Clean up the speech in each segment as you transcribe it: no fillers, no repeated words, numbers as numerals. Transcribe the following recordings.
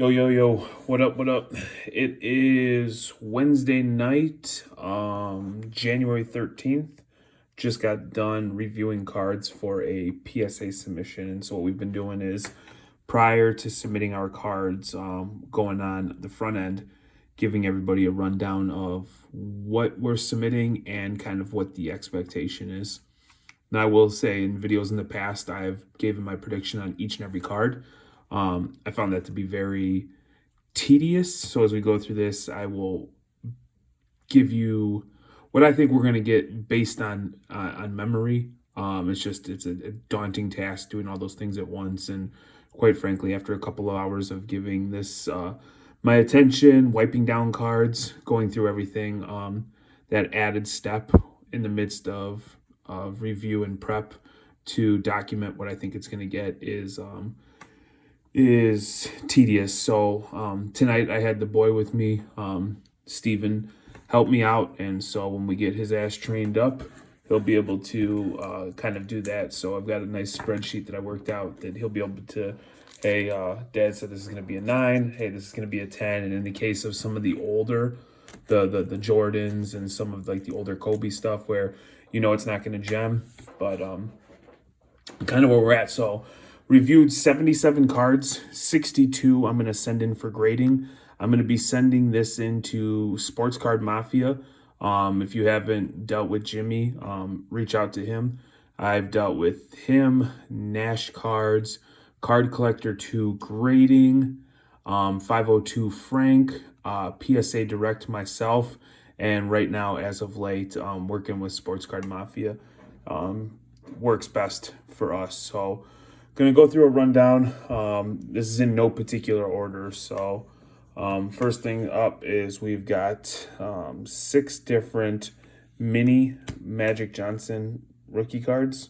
Yo, yo, yo, what up, what up? It is Wednesday night, January 13th. Just got done reviewing cards for a PSA submission. And so what we've been doing is prior to submitting our cards, going on the front end, giving everybody a rundown of what we're submitting and kind of what the expectation is. Now, I will say in videos in the past, I've given my prediction on each and every card. I found that to be very tedious. So as we go through this, I will give you what I think we're going to get based on memory. It's a daunting task doing all those things at once, and quite frankly, after a couple of hours of giving this my attention, wiping down cards, going through everything, that added step in the midst of review and prep to document what I think it's going to get is tedious. So tonight I had the boy with me, Steven, help me out, and so when we get his ass trained up, he'll be able to kind of do that. So I've got a nice spreadsheet that I worked out that he'll be able to, hey, Dad said this is going to be a 9, hey, this is going to be a 10, and in the case of some of the older, the Jordans and some of like the older Kobe stuff where it's not going to gem, but kind of where we're at. So reviewed 77 cards, 62 I'm going to send in for grading. I'm going to be sending this into Sports Card Mafia. If you haven't dealt with Jimmy, reach out to him. I've dealt with him, Nash Cards, Card Collector 2 Grading, 502 Frank, PSA Direct myself, and right now, as of late, working with Sports Card Mafia. Works best for us. So going to go through a rundown. This is in no particular order. So first thing up is we've got 6 different mini Magic Johnson rookie cards.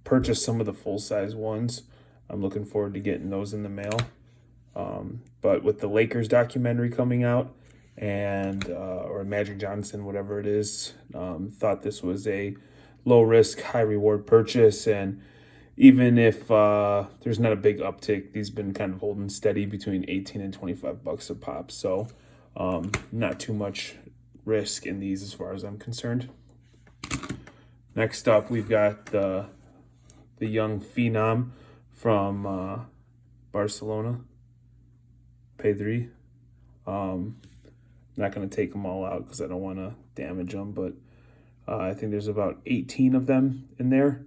Purchased some of the full-size ones. I'm looking forward to getting those in the mail. But with the Lakers documentary coming out, and or Magic Johnson, whatever it is, thought this was a low risk, high reward purchase. And even if there's not a big uptick, these been kind of holding steady between 18 and 25 bucks a pop. So not too much risk in these as far as I'm concerned. Next up, we've got the young phenom from Barcelona, Pedri. Not going to take them all out because I don't want to damage them, but I think there's about 18 of them in there.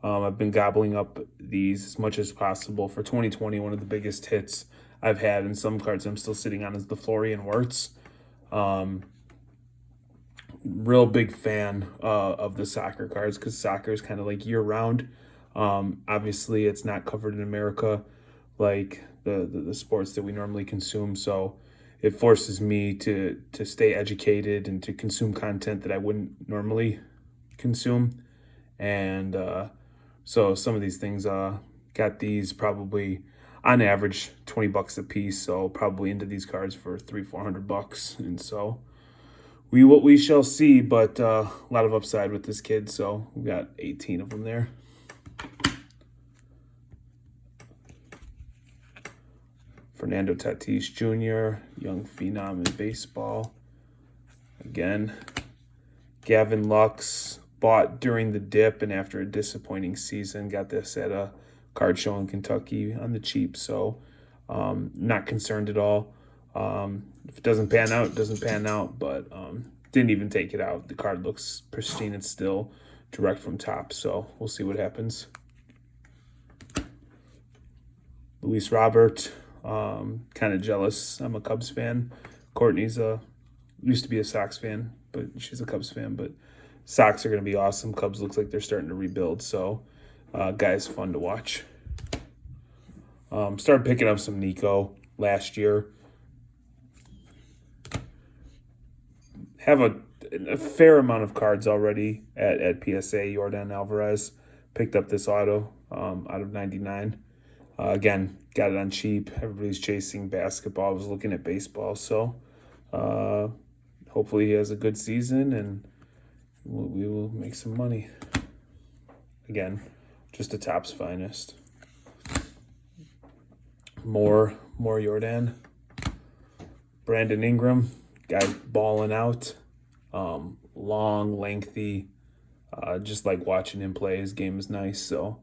I've been gobbling up these as much as possible. For 2020, one of the biggest hits I've had in some cards I'm still sitting on is the Florian Wirtz. Real big fan of the soccer cards because soccer is kind of like year-round. Obviously, it's not covered in America like the sports that we normally consume, so it forces me to stay educated and to consume content that I wouldn't normally consume. And so some of these things, got these probably on average 20 bucks a piece, so probably into these cards for $300-400. And so we shall see, but a lot of upside with this kid, so we got 18 of them there. Fernando Tatis Jr., young phenom in baseball. Again, Gavin Lux, bought during the dip and after a disappointing season. Got this at a card show in Kentucky on the cheap, so not concerned at all. If it doesn't pan out, it doesn't pan out, but didn't even take it out. The card looks pristine and still direct from top, so we'll see what happens. Luis Robert. Kind of jealous. I'm a Cubs fan. Courtney's used to be a Sox fan, but she's a Cubs fan. But Sox are going to be awesome. Cubs looks like they're starting to rebuild, so guy's fun to watch. Started picking up some Nico last year. Have a fair amount of cards already at PSA. Yordan Alvarez picked up this auto out of 99. Again, got it on cheap. Everybody's chasing basketball. I was looking at baseball. So hopefully he has a good season and we will make some money. Again, just a Topps finest. more Jordan. Brandon Ingram, guy's balling out. Long, lengthy. Just like watching him play. His game is nice, so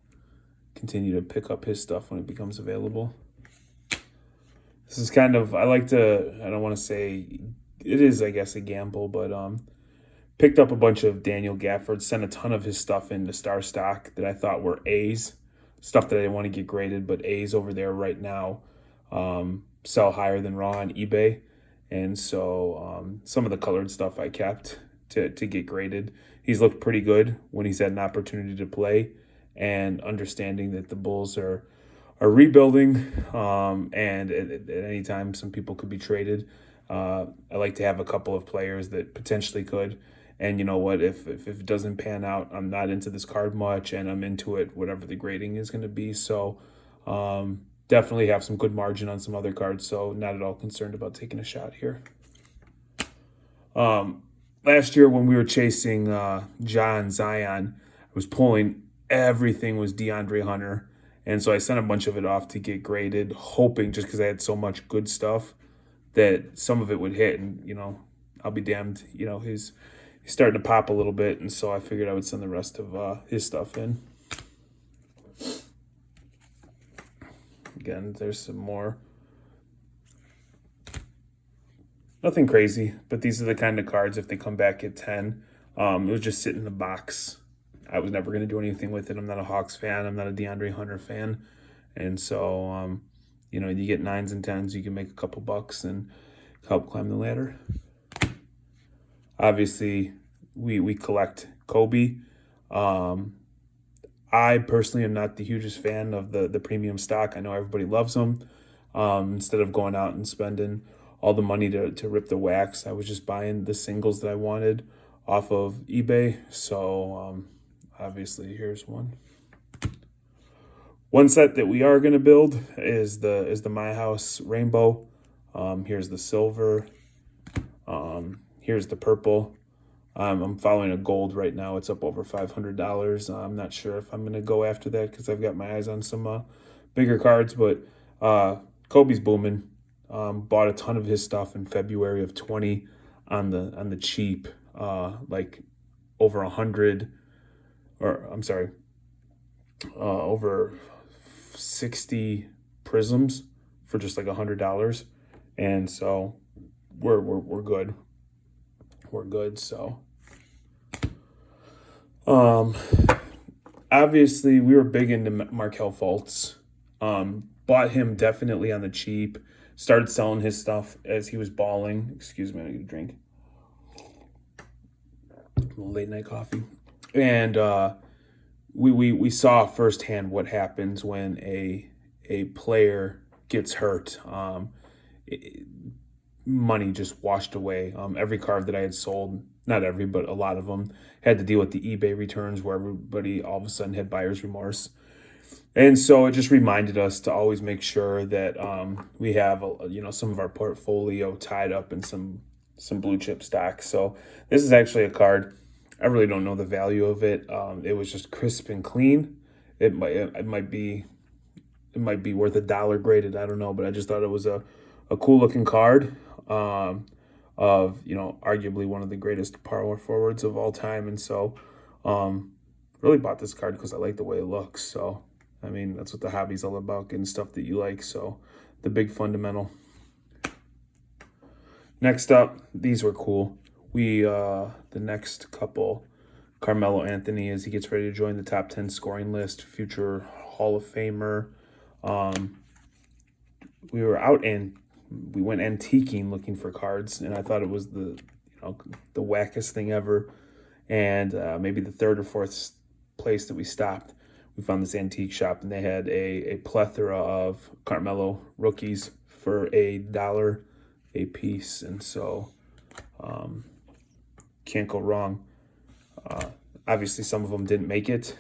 continue to pick up his stuff when it becomes available. This is kind of, I don't want to say, it is, I guess, a gamble, but picked up a bunch of Daniel Gafford, sent a ton of his stuff into Star Stock that I thought were A's, stuff that I didn't want to get graded, but A's over there right now sell higher than raw on eBay. And so some of the colored stuff I kept to get graded. He's looked pretty good when he's had an opportunity to play, and understanding that the Bulls are rebuilding, and at any time some people could be traded. I like to have a couple of players that potentially could. And you know what? If it doesn't pan out, I'm not into this card much, and I'm into it whatever the grading is going to be. So definitely have some good margin on some other cards. So not at all concerned about taking a shot here. Last year when we were chasing John Zion, I was pulling everything was DeAndre Hunter. And so I sent a bunch of it off to get graded, hoping, just because I had so much good stuff, that some of it would hit. And, you know, I'll be damned. You know, he's starting to pop a little bit. And so I figured I would send the rest of his stuff in. Again, there's some more. Nothing crazy, but these are the kind of cards, if they come back at 10, it was just sit in the box. I was never going to do anything with it. I'm not a Hawks fan. I'm not a DeAndre Hunter fan. And so, you know, you get 9s and 10s, you can make a couple bucks and help climb the ladder. Obviously, we collect Kobe. I personally am not the hugest fan of the premium stock. I know everybody loves them. Instead of going out and spending all the money to rip the wax, I was just buying the singles that I wanted off of eBay. So obviously here's one. One set that we are going to build is the My House Rainbow. Here's the silver. Here's the purple. I'm following a gold right now. It's up over $500. I'm not sure if I'm going to go after that because I've got my eyes on some bigger cards. But Kobe's booming. Bought a ton of his stuff in February of 20 on the cheap, like over 100, or I'm sorry, over 60 prisms for just like $100, and so we're good. We're good. So obviously we were big into Markelle Fultz. Bought him definitely on the cheap. Started selling his stuff as he was balling. Excuse me, I need a drink. A little late night coffee. And we saw firsthand what happens when a player gets hurt. Money just washed away. Every card that I had sold, not every, but a lot of them, had to deal with the eBay returns where everybody all of a sudden had buyer's remorse. And so it just reminded us to always make sure that we have some of our portfolio tied up in some blue chip stocks. So this is actually a card. I really don't know the value of it. It was just crisp and clean. It might be worth $1 graded. I don't know, but I just thought it was a cool looking card of arguably one of the greatest power forwards of all time. And so really bought this card because I like the way it looks. So I mean, that's what the hobby's all about, getting stuff that you like. So the big fundamental. Next up, these were cool. The next couple, Carmelo Anthony, as he gets ready to join the top 10 scoring list, future Hall of Famer. We were out and we went antiquing looking for cards, and I thought it was the wackest thing ever. And maybe the third or fourth place that we stopped, we found this antique shop, and they had a plethora of Carmelo rookies for $1 a piece. And so can't go wrong. Obviously, some of them didn't make it.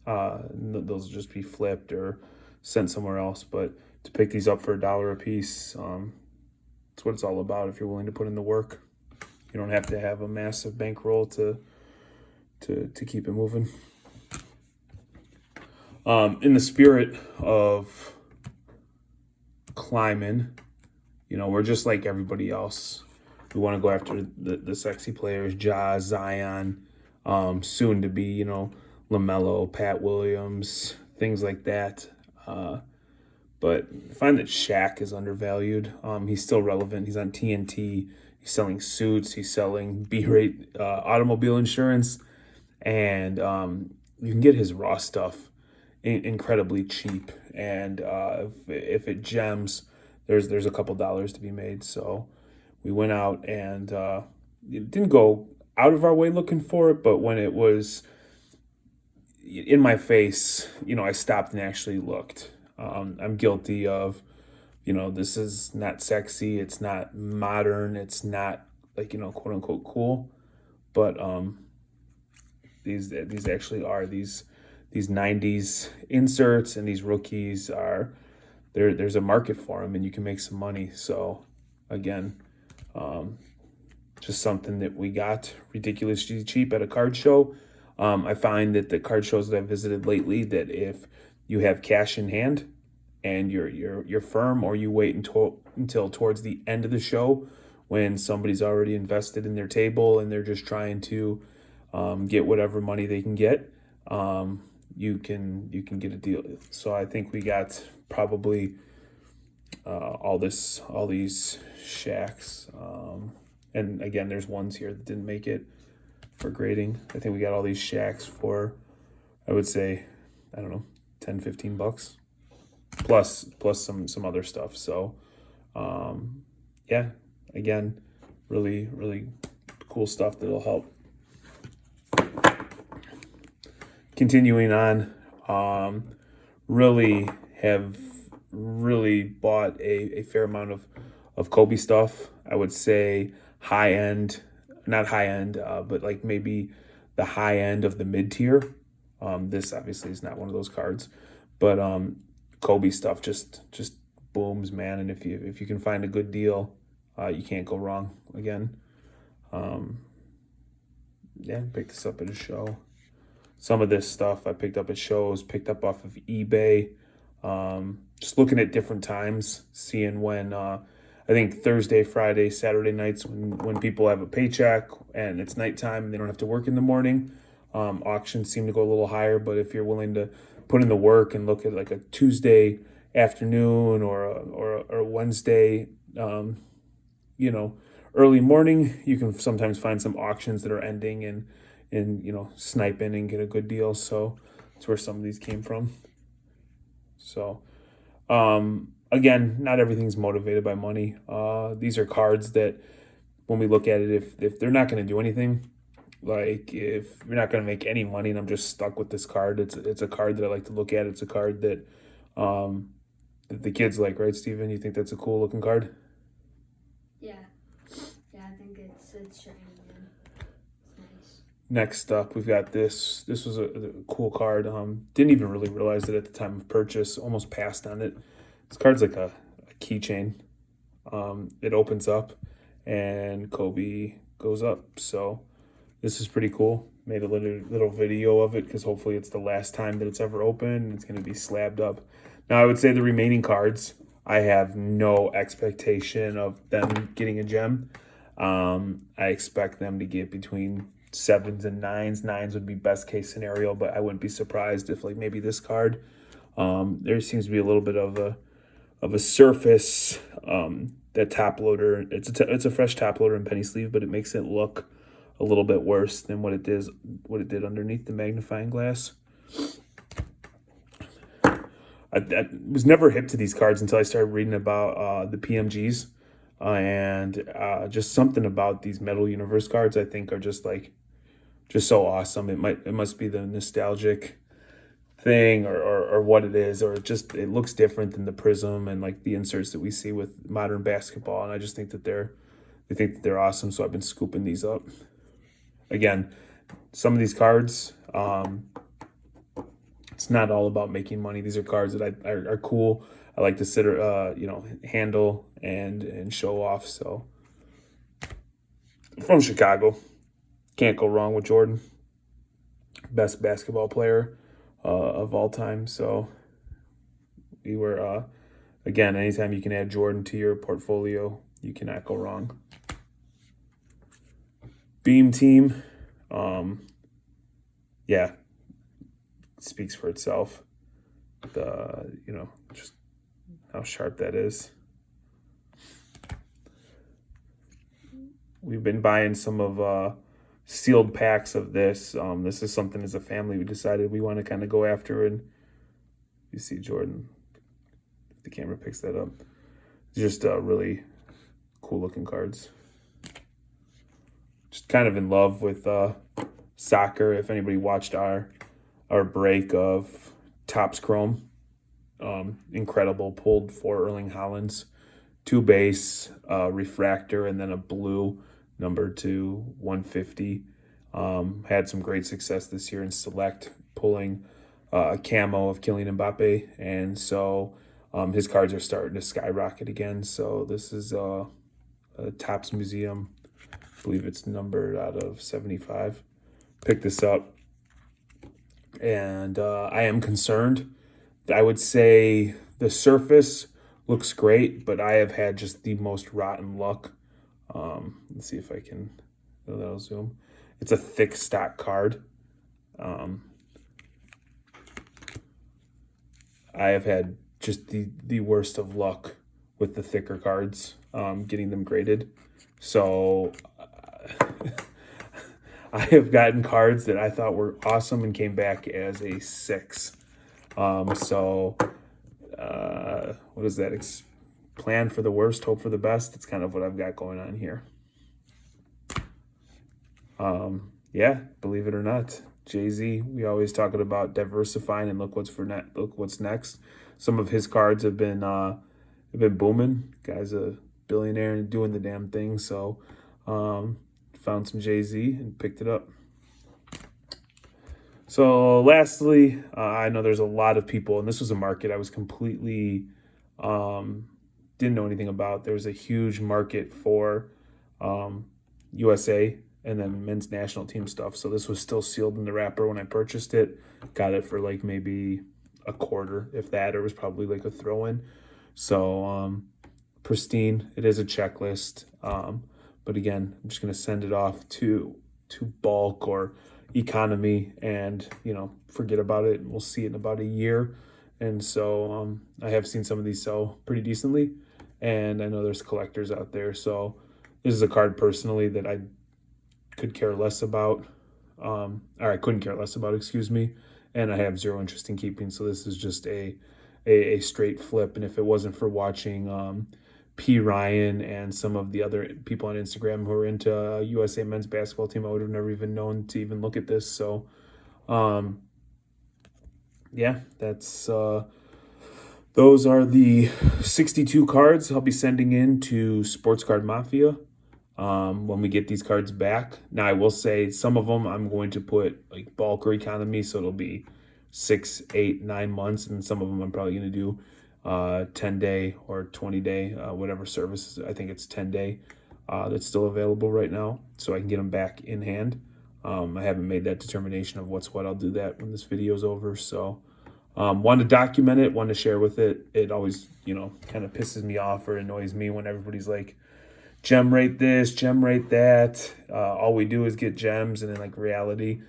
Those will just be flipped or sent somewhere else. But to pick these up for $1 a piece, that's what it's all about if you're willing to put in the work. You don't have to have a massive bankroll to keep it moving. In the spirit of climbing. You know, we're just like everybody else. We want to go after the sexy players, Ja, Zion, soon to be, you know, LaMelo, Pat Williams, things like that. But I find that Shaq is undervalued. He's still relevant. He's on TNT. He's selling suits. He's selling B-rate automobile insurance. And you can get his raw stuff incredibly cheap. And if it gems, there's a couple dollars to be made. So we went out and it didn't go out of our way looking for it, but when it was in my face, you know, I stopped and actually looked. I'm guilty of, you know, this is not sexy, it's not modern, it's not like, you know, quote unquote cool, but these actually are these 90s inserts, and these rookies are there's a market for them, and you can make some money. So again, just something that we got ridiculously cheap at a card show. I find that the card shows that I've visited lately, that if you have cash in hand and you're firm, or you wait until towards the end of the show when somebody's already invested in their table and they're just trying to get whatever money they can get, you can get a deal. So I think we got probably all these Shacks, and again, there's ones here that didn't make it for grading. I think we got all these Shacks for, I would say, I don't know, $10-15 plus some other stuff. So yeah, again, really cool stuff that'll help. Continuing on, really bought a fair amount of Kobe stuff. I would say high end, not high end, but like maybe the high end of the mid tier. This obviously is not one of those cards, but Kobe stuff just booms, man. And if you can find a good deal, you can't go wrong. Again, yeah, picked this up at a show. Some of this stuff I picked up at shows, picked up off of eBay. Just looking at different times, seeing when I think Thursday, Friday, Saturday nights when people have a paycheck and it's nighttime and they don't have to work in the morning. Auctions seem to go a little higher, but if you're willing to put in the work and look at like a Tuesday afternoon or a Wednesday, you know, early morning, you can sometimes find some auctions that are ending and you know, snipe in and get a good deal. So that's where some of these came from. So again, not everything's motivated by money. These are cards that when we look at it, if they're not going to do anything, like if you're not going to make any money and I'm just stuck with this card, it's a card that I like to look at. It's a card that the kids like, right, Steven? You think that's a cool looking card? Yeah, I think it's shiny, man. It's nice. Next up, we've got this. This was a cool card. Didn't even really realize it at the time of purchase. Almost passed on it. This card's like a keychain. It opens up and Kobe goes up. So this is pretty cool. Made a little video of it because hopefully it's the last time that it's ever open and it's going to be slabbed up. Now, I would say the remaining cards, I have no expectation of them getting a gem. I expect them to get between 7s and 9s. 9s would be best case scenario, but I wouldn't be surprised if like maybe this card. There seems to be a little bit of a surface. That top loader, it's a fresh top loader and penny sleeve, but it makes it look a little bit worse than what it did underneath the magnifying glass. I was never hip to these cards until I started reading about the PMGs, and just something about these Metal Universe cards I think are just so awesome. It must be the nostalgic thing or what it is, or it looks different than the Prism and like the inserts that we see with modern basketball, and I just think that they're awesome. So I've been scooping these up. Again, some of these cards, it's not all about making money. These are cards that are cool. I like to sit, handle and show off. So from Chicago, can't go wrong with Jordan. Best basketball player of all time. So we were again, anytime you can add Jordan to your portfolio, you cannot go wrong. Beam team, yeah, speaks for itself. Just how sharp that is. We've been buying some of sealed packs of this. This is something as a family we decided we want to kind of go after, and you see Jordan, if the camera picks that up. Just really cool looking cards. Just kind of in love with soccer. If anybody watched our break of Topps Chrome, incredible, pulled 4 Erling Haalands, 2 base, refractor, and then a blue number to 150. Had some great success this year in select, pulling a camo of Kylian Mbappe, and so his cards are starting to skyrocket again. So this is a Topps Museum. I believe it's numbered out of 75. Picked this up, and I am concerned. I would say the surface looks great, but I have had just the most rotten luck. Let's see if I can, that'll zoom. It's a thick stock card. I have had just the worst of luck with the thicker cards, getting them graded. So I have gotten cards that I thought were awesome and came back as a 6. What is that? Plan for the worst, hope for the best. It's kind of what I've got going on here. Yeah, believe it or not, Jay-Z, we always talking about diversifying and look what's next. Some of his cards have been booming. Guy's a billionaire and doing the damn thing. So found some Jay-Z and picked it up. So lastly, I know there's a lot of people, and this was a market I was completely didn't know anything about. There was a huge market for USA and then men's national team stuff. So this was still sealed in the wrapper when I purchased it. Got it for like maybe a quarter, if that, or it was probably like a throw-in. So pristine. It is a checklist. But again, I'm just going to send it off to bulk or economy and, forget about it. We'll see it in about a year. And so I have seen some of these sell pretty decently, and I know there's collectors out there. So this is a card personally that I could care less about, or I couldn't care less about, excuse me, and I have zero interest in keeping. So this is just a straight flip. And if it wasn't for watching P. Ryan and some of the other people on Instagram who are into USA men's basketball team, I would have never even known to even look at this. So yeah, that's those are the 62 cards I'll be sending in to Sports Card Mafia when we get these cards back. Now, I will say some of them I'm going to put like bulk or economy, so it'll be 6, 8, 9 months, and some of them I'm probably going to do 10-day or 20-day, whatever services. I think it's 10-day that's still available right now, so I can get them back in hand. I haven't made that determination of what's what. I'll do that when this video is over. So want to document it, want to share with it. It always, kind of pisses me off or annoys me when everybody's like, gem rate this, gem rate that. All we do is get gems, and in like reality,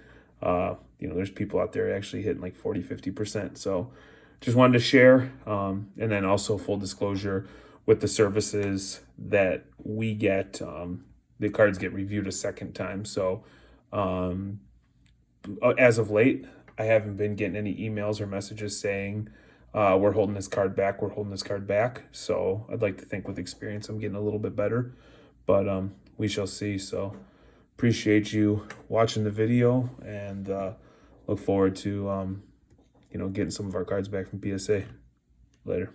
there's people out there actually hitting like 40, 50%. So just wanted to share. And then also full disclosure with the services that we get, the cards get reviewed a second time. So as of late, I haven't been getting any emails or messages saying we're holding this card back, we're holding this card back. So I'd like to think with experience I'm getting a little bit better, but we shall see. So appreciate you watching the video, and look forward to getting some of our cards back from PSA. Later.